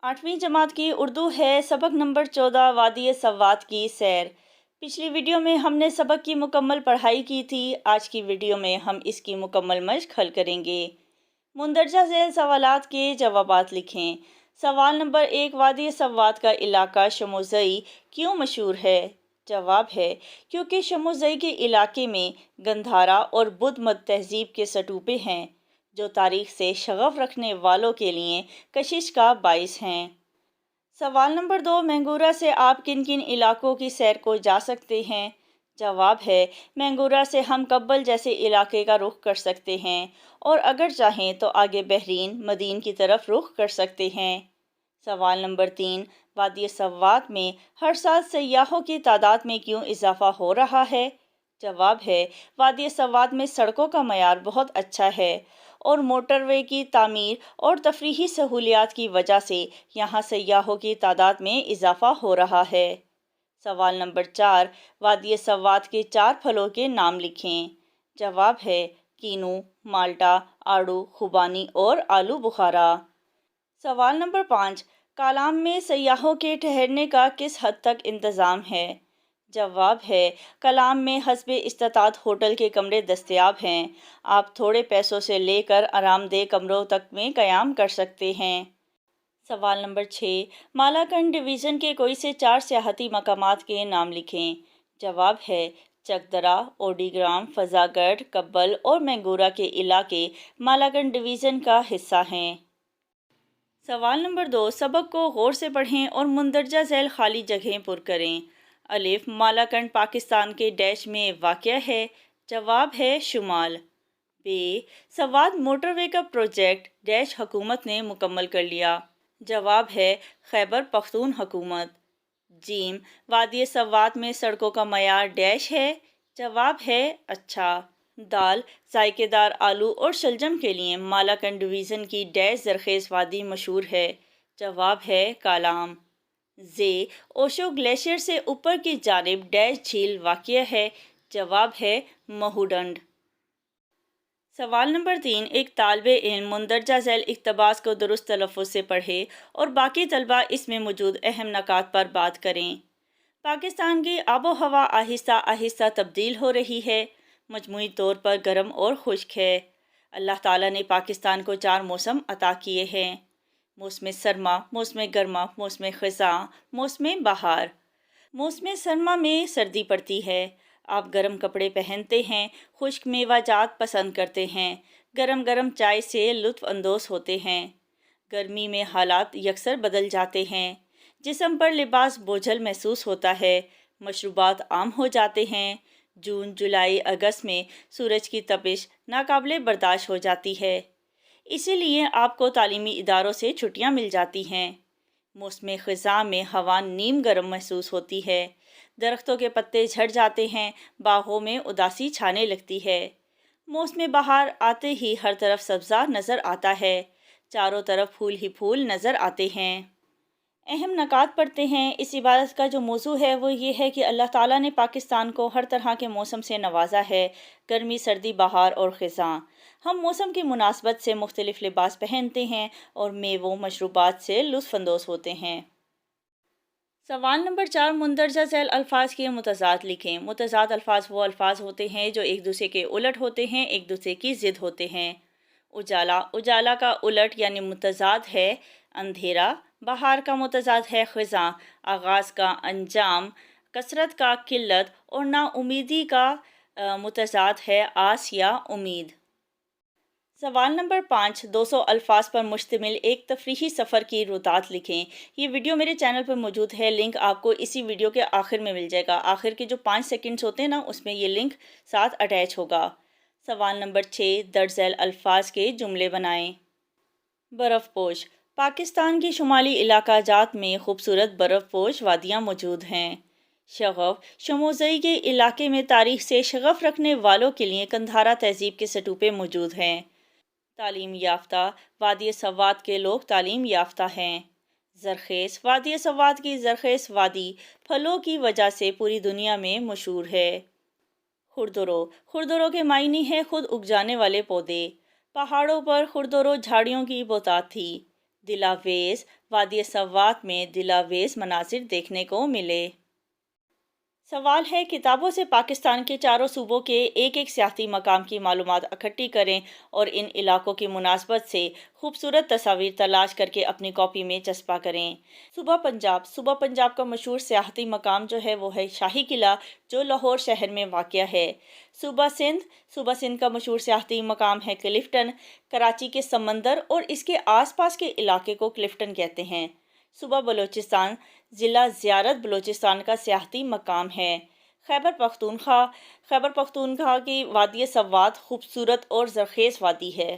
8वीं जमात की उर्दू है सबक नंबर 14 वादी सवात की सैर। पिछली वीडियो में हमने सबक की मुकम्मल पढ़ाई की थी। आज की वीडियो में हम इसकी मुकम्मल मश्क हल करेंगे। मुंदरजा झैल सवालात के जवाबात लिखें। सवाल नंबर 1, वादी सवात का इलाका शमोज़ई क्यों मशहूर है? जवाब है क्योंकि शमोज़ई के इलाके में गंधारा और बुद्ध मत तहजीब के सटूपे हैं जो तारीख से शगफ रखने वालों के लिए कशिश का बाइस हैं। सवाल नंबर 2, मैंगूरा से आप किन किन इलाकों की सैर को जा सकते हैं? जवाब है मैंगूरा से हम कब्बल जैसे इलाके का रुख कर सकते हैं और अगर चाहें तो आगे बहरीन मदीन की तरफ रुख कर सकते हैं। सवाल नंबर 3, वादी सवात में हर साल सयाहों की तादाद में क्यों इजाफा हो रहा है? जवाब है वादी सवात में सड़कों का मयार बहुत अच्छा है और मोटरवे की तामीर और तफरीही सहूलियात की वजह से यहाँ सयाहों की तादाद में इजाफा हो रहा है। सवाल नंबर 4, वादी सवात के 4 फलों के नाम लिखें। जवाब है कीनू, माल्टा, आड़ू, खुबानी और आलू बुखारा। सवाल नंबर 5, कालाम में सयाहों के ठहरने का किस हद तक इंतज़ाम है? जवाब है कलाम में हस्बे इस्तात होटल के कमरे दस्तयाब हैं। आप थोड़े पैसों से लेकर आरामदेह कमरों तक में क़याम कर सकते हैं। सवाल नंबर 6, मालाकंड डिवीज़न के कोई से 4 सियाहती मकामात के नाम लिखें। जवाब है चकदरा, ओडीग्राम, फजागढ़, कब्बल और मैंगूरा के इलाके मालाकंड डिवीज़न का हिस्सा हैं। सवाल नंबर 2, सबक को गौर से पढ़ें और मुंदरजा झैल खाली जगहें पुर करें। अलिफ, मालाकंड पाकिस्तान के डैश में वाक़या है। जवाब है शुमाल। बे, सवात मोटरवे का प्रोजेक्ट डैश हुकूमत ने मुकम्मल कर लिया। जवाब है खैबर पख्तून हुकूमत। जीम, वादी सवात में सड़कों का मयार डैश है। जवाब है अच्छा। दाल, जायकेदार आलू और शलजम के लिए मालाकंड डिवीज़न की डैश जरखेज़ वादी मशहूर है। जवाब है कालाम। जे, ओशो ग्लेशियर से ऊपर की जानिब डैश झील वाक़या है। जवाब है महूडंड। सवाल नंबर 3, एक तालिबे इल्म मुंदरजा झैल इक़्तिबास को दुरुस्त तलफ़्फ़ुज़ से पढ़े और बाकी तलबा इसमें मौजूद अहम नकात पर बात करें। पाकिस्तान की आबो हवा आहिस्ता आहिस्ता तब्दील हो रही है। मजमूई तौर पर गर्म और खुश्क है। अल्लाह ताला ने पाकिस्तान को 4 मौसम अता किए हैं। मौसम सरमा, मौसम गर्मा, मौसम ख़ज़ां, मौसम बहार। मौसम सरमा में सर्दी पड़ती है। आप गर्म कपड़े पहनते हैं, खुश्क मेवाजात पसंद करते हैं, गरम गरम चाय से लुत्फ़ अंदोज़ होते हैं। गर्मी में हालात यकसर बदल जाते हैं। जिस्म पर लिबास बोझल महसूस होता है। मशरूबात आम हो जाते हैं। जून, जुलाई, अगस्त में सूरज की तपिश नाकाबिले बर्दाश्त हो जाती है। इसीलिए आपको तालीमी इदारों से छुट्टियां मिल जाती हैं। मौसम ख़ज़ां में हवा नीम गर्म महसूस होती है। दरख्तों के पत्ते झड़ जाते हैं। बागों में उदासी छाने लगती है। मौसम बहार आते ही हर तरफ सब्ज़ा नज़र आता है। चारों तरफ फूल ही फूल नज़र आते हैं। अहम नकात पढ़ते हैं। इस इबारत का जो मौजू है वो ये है कि अल्लाह ताला ने पाकिस्तान को हर तरह के मौसम से नवाजा है। गर्मी, सर्दी, बहार और ख़ज़ां। हम मौसम की मुनासबत से मुख्तलिफ लिबास पहनते हैं और मेवों मशरूबात से लुत्फ़ अंदोज़ होते हैं। सवाल नंबर 4, मुंदरजा झैल अल्फाज के मुतज़ाद लिखें। मुतज़ाद अल्फाज वो अल्फाज होते हैं जो एक दूसरे के उलट होते हैं, एक दूसरे की ज़िद होते हैं। उजाला, उजाला का उलट यानी मुतज़ाद है अंधेरा। बहार का मुतज़ाद है ख़ज़ां। आगाज़ का अंजाम। कसरत का किल्लत और नाउमीदी का मुतज़ाद है आस या उम्मीद। सवाल नंबर 5, 200 अल्फाज पर मुश्तमिल एक तफरीही सफ़र की रुतात लिखें। ये वीडियो मेरे चैनल पर मौजूद है। लिंक आपको इसी वीडियो के आखिर में मिल जाएगा। आखिर के जो 5 सेकंड्स होते हैं ना, उसमें ये लिंक साथ अटैच होगा। सवाल नंबर 6, दर्ज झैल अल्फाज के जुमले बनाएं। बर्फ़पोश, पाकिस्तान की शुमाली इलाका जात में खूबसूरत बर्फ़पोश वादियाँ मौजूद हैं। शगफ़, शमोज़ई के इलाके में तारीख से शगफ़ रखने वालों के लिए कंधारा तहज़ीब के सटूपे मौजूद हैं। तालीम याफ्ता, वादी सवात के लोग तालीम याफ्ता हैं। ज़रखेज़, वादी सवात की ज़रखेज़ वादी फलों की वजह से पूरी दुनिया में मशहूर है। खुरदरो, खुरदरो के मायने हैं खुद उग जाने वाले पौधे। पहाड़ों पर खुरदरो झाड़ियों की बहुतात थी। دلاویز وادی سوات میں دلاویز مناظر دیکھنے کو ملے۔ سوال ہے، کتابوں سے پاکستان کے چاروں صوبوں کے ایک ایک سیاحتی مقام کی معلومات اکٹھی کریں اور ان علاقوں کی مناسبت سے خوبصورت تصاویر تلاش کر کے اپنی کاپی میں چسپاں کریں۔ صوبہ پنجاب کا مشہور سیاحتی مقام جو ہے وہ ہے شاہی قلعہ، جو لاہور شہر میں واقع ہے۔ صوبہ سندھ کا مشہور سیاحتی مقام ہے کلفٹن، کراچی کے سمندر اور اس کے آس پاس کے علاقے کو کلفٹن کہتے ہیں۔ صوبہ بلوچستان ضلع زیارت بلوچستان کا سیاحتی مقام ہے۔ خیبر پختونخوا کی وادی سوات خوبصورت اور زرخیز وادی ہے۔